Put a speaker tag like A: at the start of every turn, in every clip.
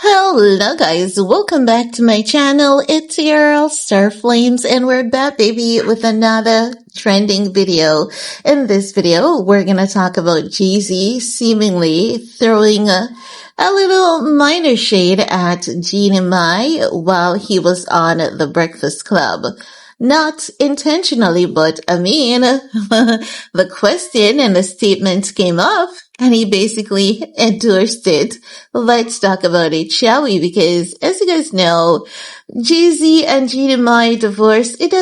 A: Hello guys, welcome back to my channel. It's your girl Starflames and we're back baby with another trending video. In this video, we're gonna talk about Jeezy seemingly throwing a little minor shade at Jeannie Mai while he was on The Breakfast Club. Not intentionally, but I mean, the question and the statement came up and he basically endorsed it. Let's talk about it, shall we? Because as you guys know, Jeezy and Jeannie Mai divorce, it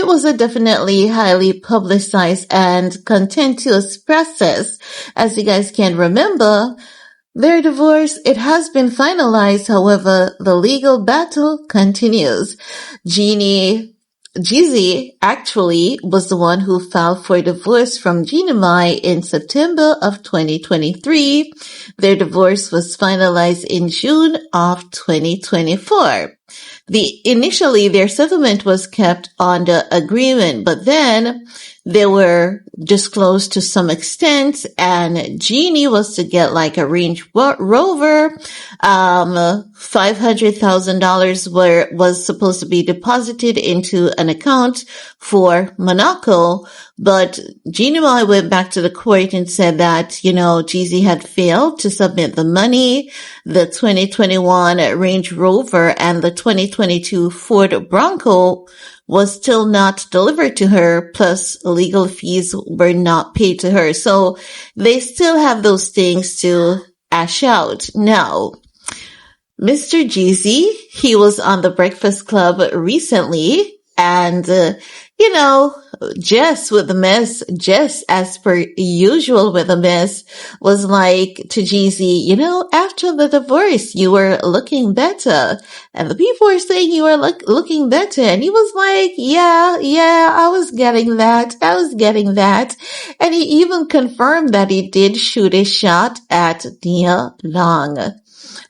A: was a definitely highly publicized and contentious process. As you guys can remember, their divorce, it has been finalized. However, the legal battle continues. Jeezy actually was the one who filed for divorce from Jeannie Mai in September of 2023. Their divorce was finalized in June of 2024. Initially their settlement was kept under agreement, but then they were disclosed to some extent, and Jeannie was to get like a Range Rover. $500,000 was supposed to be deposited into an account for Monaco, but Jeannie Mai went back to the court and said that, Jeezy had failed to submit the money. The 2021 Range Rover and the 2022 Ford Bronco was still not delivered to her, plus legal fees were not paid to her. So they still have those things to ash out. Now, Mr. Jeezy, he was on The Breakfast Club recently, and Jess with the mess, Jess as per usual with the mess, was like to Jeezy, after the divorce, you were looking better. And the people were saying you were looking better. And he was like, yeah, I was getting that. And he even confirmed that he did shoot a shot at Nia Long.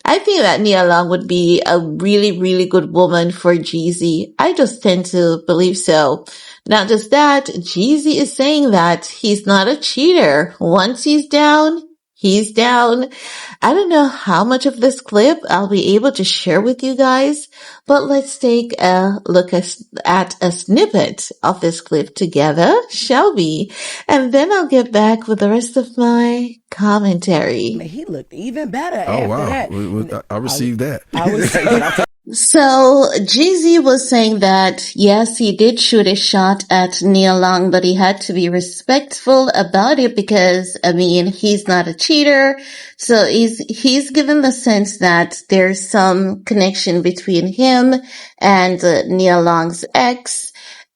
A: I think that Nia Long would be a really, really good woman for Jeezy. I just tend to believe so. Not just that, Jeezy is saying that he's not a cheater. Once he's down, he's down. I don't know how much of this clip I'll be able to share with you guys, but let's take a look at a snippet of this clip together, shall we? And then I'll get back with the rest of my commentary.
B: He looked even better after that.
C: I received that.
A: So Jeezy was saying that, yes, he did shoot a shot at Nia Long, but he had to be respectful about it because, he's not a cheater. So he's given the sense that there's some connection between him and Nia Long's ex,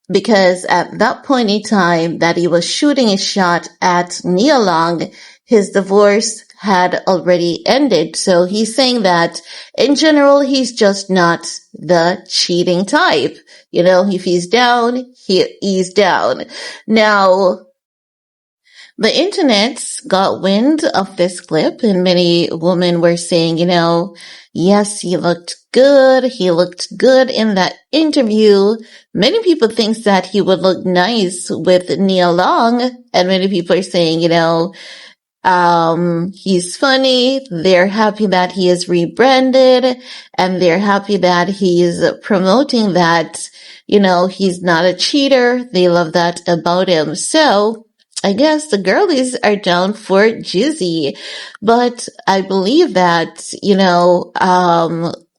A: because at that point in time that he was shooting a shot at Nia Long, his divorce had already ended. So he's saying that in general, he's just not the cheating type. If he's down, he's down. Now, the internet got wind of this clip and many women were saying, yes, he looked good. He looked good in that interview. Many people think that he would look nice with Nia Long, and many people are saying, he's funny. They're happy that he is rebranded, and they're happy that he's promoting that, he's not a cheater. They love that about him. So I guess the girlies are down for Jeezy, but I believe that,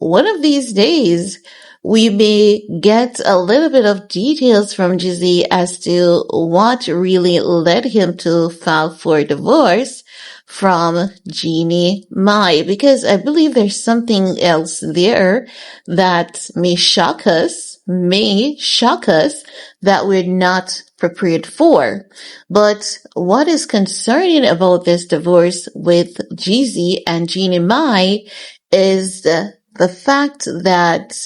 A: one of these days we may get a little bit of details from Jeezy as to what really led him to file for divorce from Jeannie Mai, because I believe there's something else there that may shock us that we're not prepared for. But what is concerning about this divorce with Jeezy and Jeannie Mai is the fact that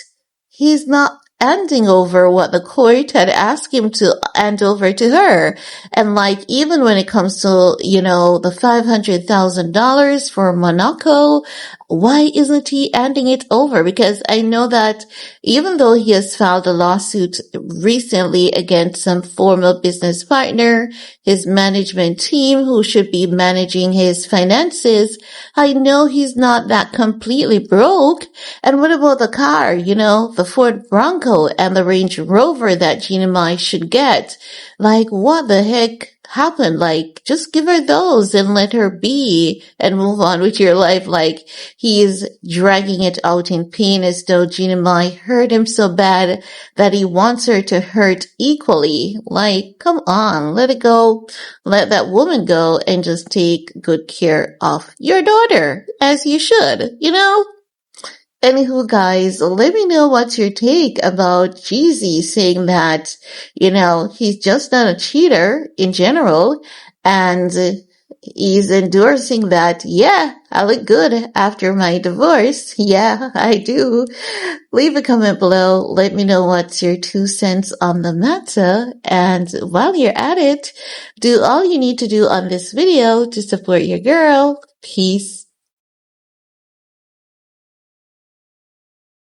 A: he's not handing over what the court had asked him to hand over to her. And even when it comes to, the $500,000 for Monaco, why isn't he handing it over? Because I know that even though he has filed a lawsuit recently against some former business partner, his management team who should be managing his finances, I know he's not that completely broke. And what about the car, the Ford Bronco and the Range Rover that Jeannie Mai should get? Like, what the heck happened? Like, just give her those and let her be and move on with your life. Like, he's dragging it out in pain as though Jeannie Mai hurt him so bad that he wants her to hurt equally. Like, come on, let it go. Let that woman go and just take good care of your daughter, as you should, Anywho, guys, let me know what's your take about Jeezy saying that, he's just not a cheater in general, and he's endorsing that, yeah, I look good after my divorce. Yeah, I do. Leave a comment below. Let me know what's your 2 cents on the matter. And while you're at it, do all you need to do on this video to support your girl. Peace.